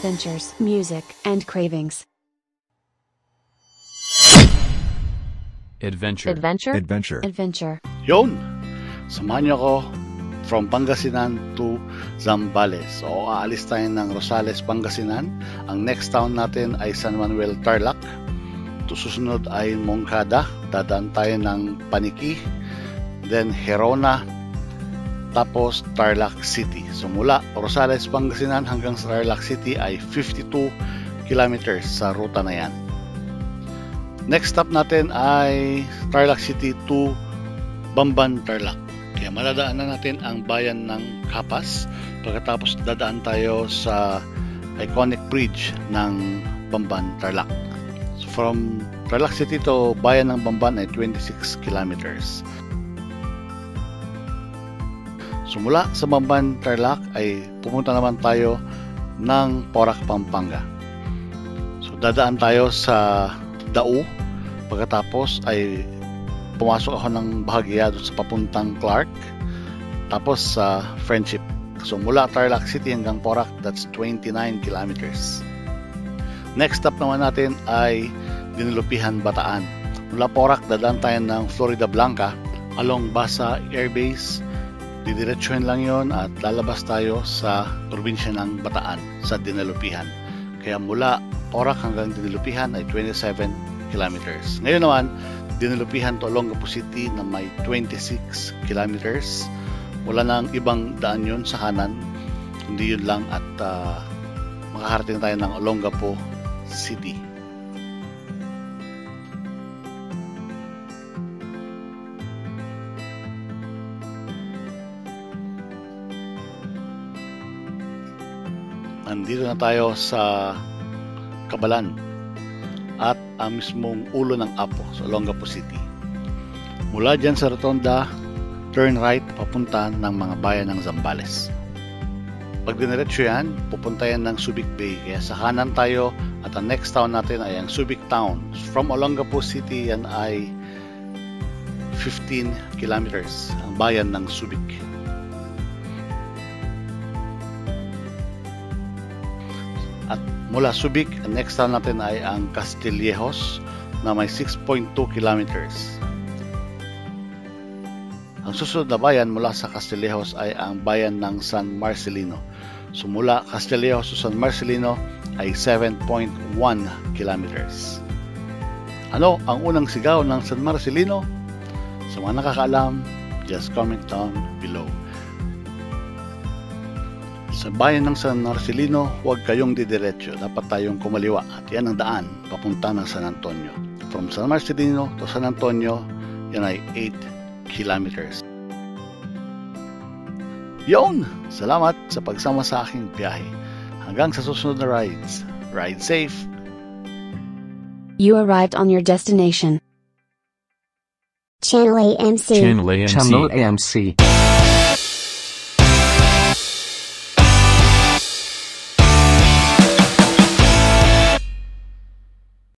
adventures, music, and cravings. Adventure. Adventure. Yun! Samahan niyo ako from Pangasinan to Zambales. So, aalis tayo ng Rosales, Pangasinan. Ang next town natin ay San Manuel, Tarlac. Susunod ay Moncada. Dadaan tayo ng Paniqui. Then, Gerona. Tapos, Tarlac City. So, mula Rosales, Pangasinan hanggang sa Tarlac City ay 52 kilometers sa ruta na yan. Next stop natin ay Tarlac City to Bamban, Tarlac. Kaya maladaanan natin ang bayan ng Capas. Pagkatapos dadaan tayo sa iconic bridge ng Bamban, Tarlac. So from Tarlac City to bayan ng Bamban ay 26 kilometers. So mula sa Bamban, Tarlac ay pumunta naman tayo ng Porac, Pampanga. So dadaan tayo sa Dao. Pagkatapos ay pumasok ako ng bahagya doon sa papuntang Clark. Tapos sa Friendship. So mula Tarlac City hanggang Porac, that's 29 kilometers. Next stop naman natin ay Dinalupihan, Bataan. Mula Porac, dadaan tayo ng Florida Blanca along Basa Air Base. Didiretsuhin lang yon at lalabas tayo sa probinsya ng Bataan sa Dinalupihan. Kaya mula Porac hanggang Dinalupihan ay 27 kilometers. Ngayon naman, Dinalupihan to Olongapo City na may 26 kilometers. Wala nang ibang daan yun sa kanan. Hindi yun lang at makakarating tayo ng Olongapo City. Nandito na tayo sa Cabalan at ang mismong ulo ng Apo sa Olongapo City. Mula dyan sa Rotonda, turn right papunta ng mga bayan ng Zambales. Pag diniretso yan, pupunta yan ng Subic Bay. Kaya sa kanan tayo at ang next town natin ay ang Subic Town. From Olongapo City yan ay 15 kilometers ang bayan ng Subic. At mula Subic, ang next town natin ay ang Castillejos na may 6.2 kilometers. Ang susunod na bayan mula sa Castillejos ay ang bayan ng San Marcelino. So mula Castillejos to San Marcelino ay 7.1 kilometers. Ano ang unang sigaw ng San Marcelino? Sa mga nakakaalam, just comment down below. Sa bayan ng San Marcelino, huwag kayong didiretso. Dapat tayong kumaliwa at yan ang daan papunta ng San Antonio. From San Marcelino to San Antonio, yan ay 8 kilometers. Yun! Salamat sa pagsama sa aking biyahe. Hanggang sa susunod na rides. Ride safe! You arrived on your destination. Channel AMC. Channel AMC.